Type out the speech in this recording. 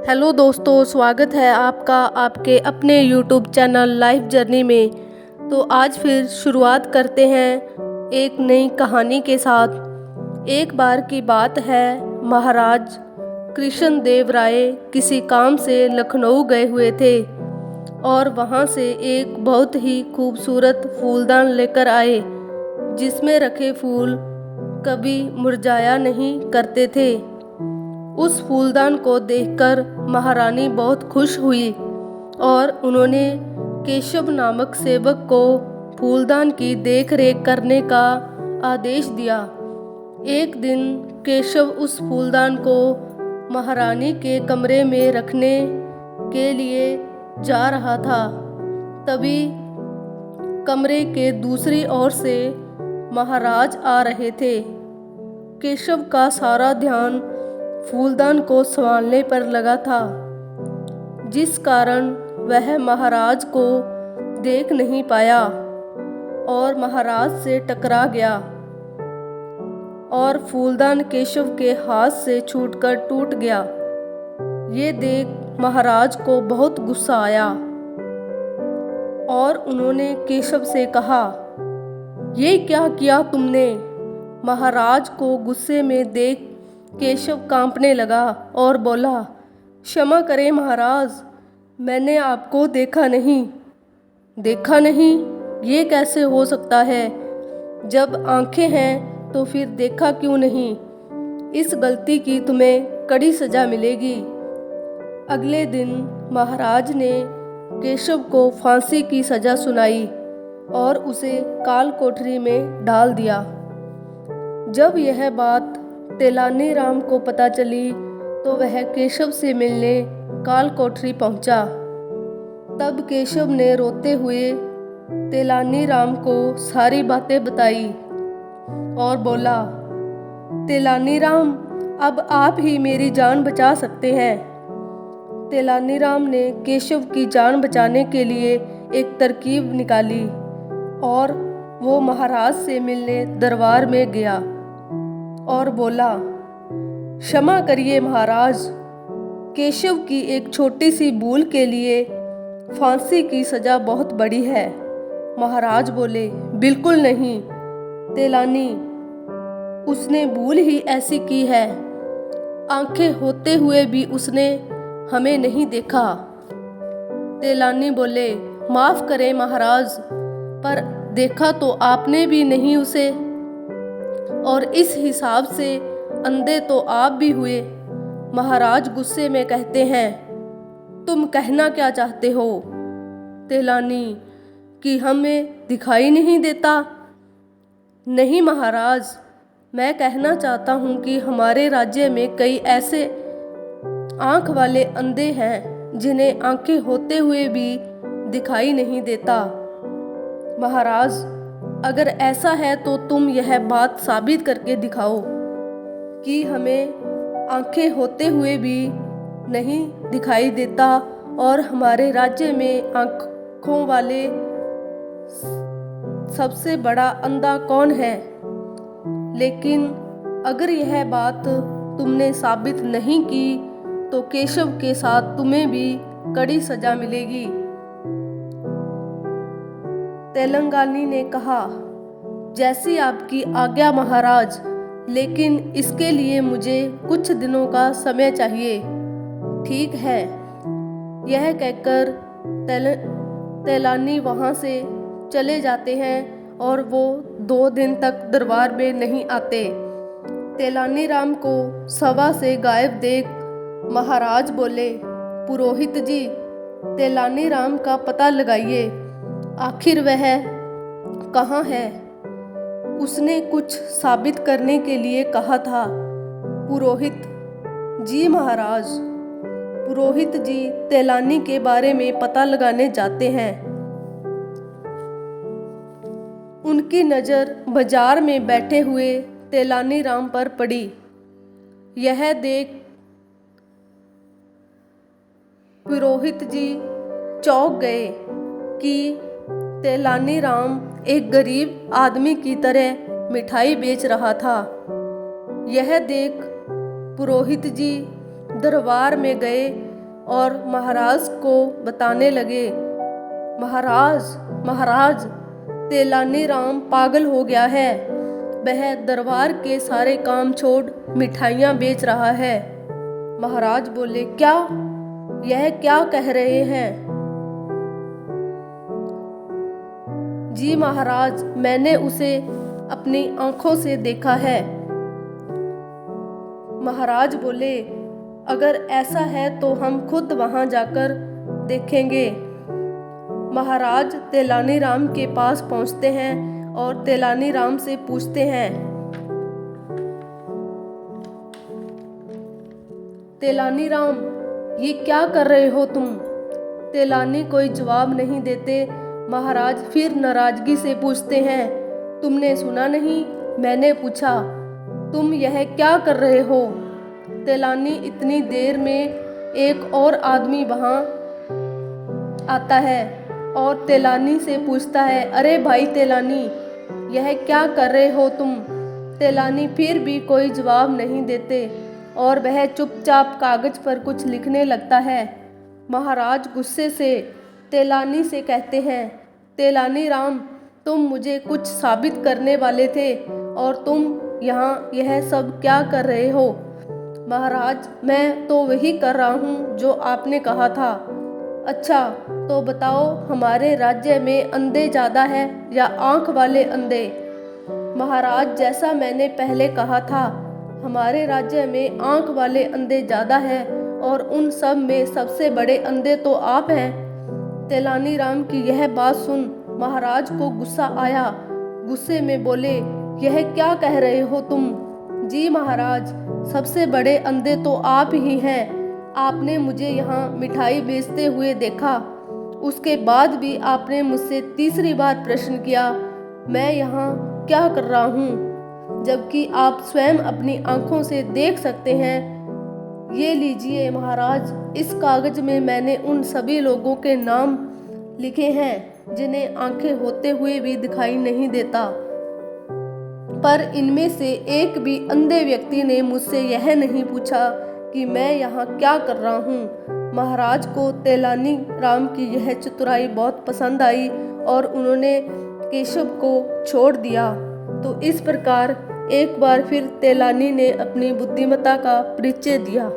Hello दोस्तों, स्वागत है आपका आपके अपने यूट्यूब चैनल लाइफ जर्नी में। तो आज फिर शुरुआत करते हैं एक नई कहानी के साथ। एक बार की बात है, महाराज कृष्ण देव राय किसी काम से लखनऊ गए हुए थे और वहाँ से एक बहुत ही खूबसूरत फूलदान लेकर आए जिसमें रखे फूल कभी मुरझाया नहीं करते थे। उस फूलदान को देखकर महारानी बहुत खुश हुई और उन्होंने केशव नामक सेवक को फूलदान की देखरेख करने का आदेश दिया। एक दिन केशव उस फूलदान को महारानी के कमरे में रखने के लिए जा रहा था। तभी कमरे के दूसरी ओर से महाराज आ रहे थे। केशव का सारा ध्यान फूलदान को संभालने पर लगा था, जिस कारण वह महाराज को देख नहीं पाया और महाराज से टकरा गया और फूलदान केशव के हाथ से छूटकर टूट गया। ये देख महाराज को बहुत गुस्सा आया और उन्होंने केशव से कहा, ये क्या किया तुमने? महाराज को गुस्से में देख केशव कांपने लगा और बोला, क्षमा करें महाराज, मैंने आपको देखा नहीं। देखा नहीं? ये कैसे हो सकता है? जब आंखें हैं तो फिर देखा क्यों नहीं? इस गलती की तुम्हें कड़ी सजा मिलेगी। अगले दिन महाराज ने केशव को फांसी की सजा सुनाई और उसे काल कोठरी में डाल दिया। जब यह बात तेलानी राम को पता चली तो वह केशव से मिलने काल कोठरी पहुंचा। तब केशव ने रोते हुए तेलानी राम को सारी बातें बताई और बोला, तेलानी राम, अब आप ही मेरी जान बचा सकते हैं। तेलानी राम ने केशव की जान बचाने के लिए एक तरकीब निकाली और वो महाराज से मिलने दरबार में गया और बोला, क्षमा करिए महाराज, केशव की एक छोटी सी भूल के लिए फांसी की सजा बहुत बड़ी है। महाराज बोले, बिल्कुल नहीं तेलानी, उसने भूल ही ऐसी की है। आंखें होते हुए भी उसने हमें नहीं देखा। तेलानी बोले, माफ करें महाराज, पर देखा तो आपने भी नहीं उसे, और इस हिसाब से अंधे तो आप भी हुए। महाराज गुस्से में कहते हैं, तुम कहना क्या चाहते हो? तेलानी, कि हमें दिखाई नहीं देता? नहीं महाराज, मैं कहना चाहता हूँ कि हमारे राज्य में कई ऐसे आँख वाले अंधे हैं जिन्हें आंखें होते हुए भी दिखाई नहीं देता। महाराज, अगर ऐसा है तो तुम यह बात साबित करके दिखाओ कि हमें आंखें होते हुए भी नहीं दिखाई देता और हमारे राज्य में आंखों वाले सबसे बड़ा अंधा कौन है। लेकिन अगर यह बात तुमने साबित नहीं की तो केशव के साथ तुम्हें भी कड़ी सजा मिलेगी। तेलंगानी ने कहा, जैसी आपकी आज्ञा महाराज, लेकिन इसके लिए मुझे कुछ दिनों का समय चाहिए। ठीक है। यह कहकर तेलानी वहाँ से चले जाते हैं और वो 2 दिन तक दरबार में नहीं आते। तेलानी राम को सभा से गायब देख महाराज बोले, पुरोहित जी, तेलानी राम का पता लगाइए, आखिर वह कहाँ है? उसने कुछ साबित करने के लिए कहा था। पुरोहित जी महाराज। पुरोहित जी तेलानी के बारे में पता लगाने जाते हैं। उनकी नज़र बाजार में बैठे हुए तेलानी राम पर पड़ी। यह देख पुरोहित जी चौंक गए कि तेलानी राम एक गरीब आदमी की तरह मिठाई बेच रहा था। यह देख पुरोहित जी दरबार में गए और महाराज को बताने लगे, महाराज महाराज, तेलानी राम पागल हो गया है। वह दरबार के सारे काम छोड़ मिठाइयाँ बेच रहा है। महाराज बोले, क्या? यह क्या कह रहे हैं? जी महाराज, मैंने उसे अपनी आंखों से देखा है। महाराज बोले, अगर ऐसा है तो हम खुद वहां जाकर देखेंगे। महाराज तेलानी राम के पास पहुंचते हैं और तेलानी राम से पूछते हैं, तेलानी राम, ये क्या कर रहे हो तुम? तेलानी कोई जवाब नहीं देते। महाराज फिर नाराजगी से पूछते हैं, तुमने सुना नहीं? मैंने पूछा, तुम यह क्या कर रहे हो? तेलानी इतनी देर में एक और आदमी वहां आता है और तेलानी से पूछता है, अरे भाई तेलानी, यह क्या कर रहे हो तुम? तेलानी फिर भी कोई जवाब नहीं देते और वह चुपचाप कागज पर कुछ लिखने लगता है। महाराज गुस्से से तेलानी से कहते हैं, तेलानी राम, तुम मुझे कुछ साबित करने वाले थे और तुम यहाँ यह सब क्या कर रहे हो? महाराज, मैं तो वही कर रहा हूँ जो आपने कहा था। अच्छा, तो बताओ, हमारे राज्य में अंधे ज़्यादा है या आँख वाले अंधे? महाराज, जैसा मैंने पहले कहा था, हमारे राज्य में आँख वाले अंधे ज़्यादा है और उन सब में सबसे बड़े अंधे तो आप हैं। तेलानी राम की यह बात सुन महाराज को गुस्सा आया। गुस्से में बोले, यह क्या कह रहे हो तुम? जी महाराज, सबसे बड़े अंधे तो आप ही हैं। आपने मुझे यहाँ मिठाई बेचते हुए देखा, उसके बाद भी आपने मुझसे तीसरी बार प्रश्न किया, मैं यहाँ क्या कर रहा हूँ, जबकि आप स्वयं अपनी आंखों से देख सकते हैं। ये लीजिए महाराज, इस कागज में मैंने उन सभी लोगों के नाम लिखे हैं जिन्हें आंखें होते हुए भी दिखाई नहीं देता, पर इनमें से एक भी अंधे व्यक्ति ने मुझसे यह नहीं पूछा कि मैं यहाँ क्या कर रहा हूँ। महाराज को तेलानी राम की यह चतुराई बहुत पसंद आई और उन्होंने केशव को छोड़ दिया। तो इस प्रकार एक बार फिर तेलानी ने अपनी बुद्धिमत्ता का परिचय दिया।